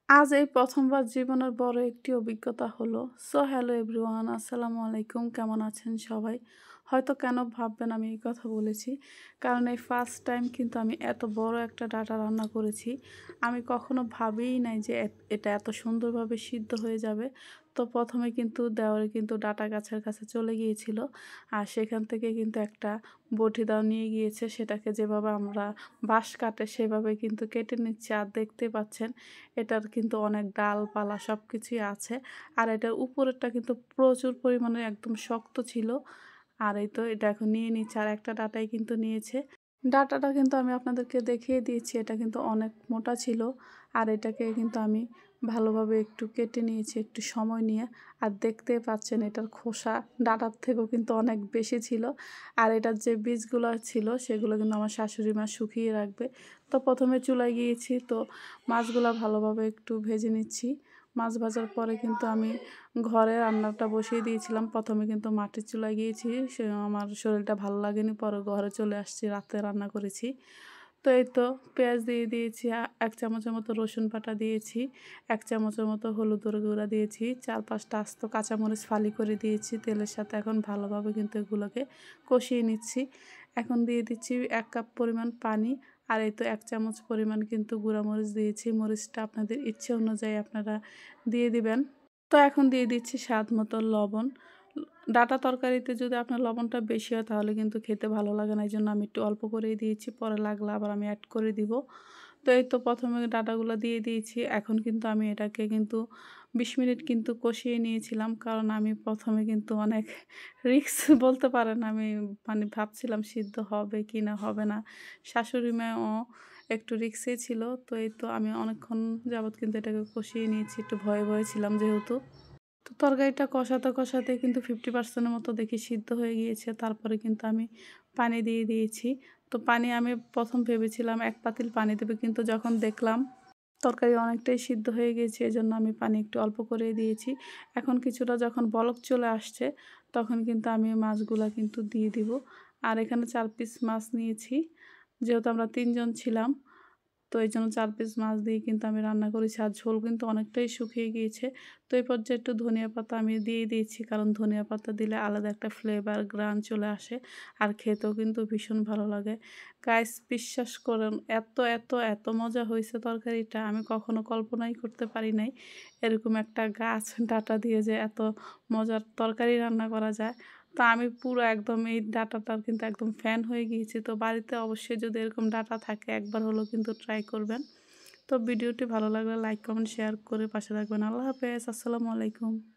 আজ এই প্রথমবার জীবনের বড় একটি অভিজ্ঞতা হলো। সো হ্যালো এভরিওয়ান, আসসালামু আলাইকুম। কেমন আছেন সবাই? হয়তো কেন ভাববেন আমি এই কথা বলেছি। কারণ এই ফার্স্ট টাইম কিন্তু আমি এত বড় একটা ডাটা রান্না করেছি। আমি কখনো ভাবিই নাই যে এটা এত সুন্দরভাবে সিদ্ধ হয়ে যাবে। তো ১ম এ কিন্তু দেওরে কিন্তু ডাটা গাছের কাছে চলে গিয়েছিল। আর সেখান থেকে কিন্তু একটা বটি দাও নিয়ে গিয়েছে। সেটাকে যেভাবে আমরা বাঁশ কাটে সেভাবে কিন্তু কেটে নিচ্ছে। আর দেখতে পাচ্ছেন এটার কিন্তু অনেক ডালপালা সবকিছুই আছে। আর এটার উপরেরটা কিন্তু প্রচুর পরিমাণে একদম শক্ত ছিল। আর এই তো এটা এখন নিয়ে নিচ্ছে। আর একটা ডাঁটাই কিন্তু নিয়েছে। ডাঁটাটা কিন্তু আমি আপনাদেরকে দেখিয়ে দিয়েছি। এটা কিন্তু অনেক মোটা ছিল। আর এটাকে কিন্তু আমি ভালোভাবে একটু কেটে নিয়েছি একটু সময় নিয়ে। আর দেখতে পাচ্ছেন এটার খোসা ডাঁটার থেকেও কিন্তু অনেক বেশি ছিল। আর এটার যে বীজগুলো ছিল সেগুলো কিন্তু আমার শাশুড়ি মা শুকিয়ে রাখবে। তো ১ম এ চুলায় গিয়েছি, তো মাছগুলা ভালোভাবে একটু ভেজে নিচ্ছি। মাছ ভাজার পরে কিন্তু আমি ঘরে রান্নাটা বসিয়ে দিয়েছিলাম। ১ম এ কিন্তু মাটির চুলায় গিয়েছি। আমার শরীরটা ভালো লাগেনি। পরে ঘরে চলে আসছি, রাতে রান্না করেছি। তো এই তো পেঁয়াজ দিয়ে দিয়েছি, ১ চামচের মতো রসুন বাটা দিয়েছি, ১ চামচের মতো হলুদের গুঁড়া দিয়েছি, ৪-৫ টা আস্ত কাঁচামরিচ ফালি করে দিয়েছি তেলের সাথে। এখন ভালোভাবে কিন্তু এগুলোকে কষিয়ে নিচ্ছি। এখন দিয়ে দিচ্ছি ১ কাপ পরিমাণ পানি। আর এই তো ১ চামচ পরিমাণ কিন্তু গুঁড়া মরিচ দিয়েছি। মরিচটা আপনাদের ইচ্ছে অনুযায়ী আপনারা দিয়ে দিবেন। তো এখন দিয়ে দিচ্ছি স্বাদ মতো লবণ। ডাঁটা তরকারিতে যদি আপনার লবণটা বেশি হয় তাহলে কিন্তু খেতে ভালো লাগে না। এইজন্য আমি একটু অল্প করেই দিয়েছি। পরে লাগলে আবার আমি এড করে দিব। তো এই তো ১ম এ ডাঁটাগুলো দিয়ে দিয়েছি। এখন কিন্তু আমি এটাকে কিন্তু ২০ মিনিট কিন্তু কষিয়ে নিয়েছিলাম। কারণ আমি ১ম এ কিন্তু অনেক রিস্ক বলতে পারেন। আমি মানে ভাবছিলাম সিদ্ধ হবে কি না হবে না। শাশুড়ি মাও একটু রিস্কেই ছিল। তো এই তো আমি অনেকক্ষণ যাবৎ কিন্তু এটাকে কষিয়ে নিয়েছি। একটু ভয়ে, ভয়ে ছিলাম যেহেতু। তো তরকারিটা কষাতে, কষাতে কিন্তু 50% এর মতো দেখি সিদ্ধ হয়ে গিয়েছে। তারপরে কিন্তু আমি পানি দিয়ে দিয়েছি। তো পানি আমি ১ম ভেবেছিলাম ১ পাতিল পানি দেব। কিন্তু যখন দেখলাম তরকারি অনেকটাই সিদ্ধ হয়ে গিয়েছে, এজন্য আমি পানি একটু অল্প করেই দিয়েছি। এখন কিছুটা যখন বলক চলে আসছে, তখন কিন্তু আমি মাছগুলা কিন্তু দিয়ে দিব। আর এখানে ৪ পিস মাছ নিয়েছি। যেহেতু আমরা ৩ জন ছিলাম। তো এইজন্য ৪ পিস মাছ দিয়ে কিন্তু আমি রান্না করেছি। আর ঝোল কিন্তু অনেকটাই শুকিয়ে গিয়েছে। তো এই পর্যায়ে একটু ধনিয়া পাতা আমি দিয়ে দিয়েছি। কারণ ধনিয়া পাতা দিলে আলাদা একটা ফ্লেভার, ঘ্রাণ চলে আসে। আর খেতেও কিন্তু ভীষণ ভালো লাগে। গাইস বিশ্বাস করেন এত মজা হইছে তরকারিটা আমি কখনো কল্পনাই করতে পারি নাই। এরকম একটা গাছ ডাঁটা দিয়ে যে এত মজার তরকারি রান্না করা যায়। তো আমি পুরো একদম এই ডাঁটাটার কিন্তু একদম ফ্যান হয়ে গিয়েছি। তো বাড়িতে অবশ্যই যদি এরকম ডাঁটা থাকে একবার হলেও কিন্তু ট্রাই করবেন। তো ভিডিওটি ভালো লাগলে লাইক, কমেন্ট, শেয়ার করে পাশে থাকবেন। আল্লাহ হাফেজ। আসসালামু আলাইকুম।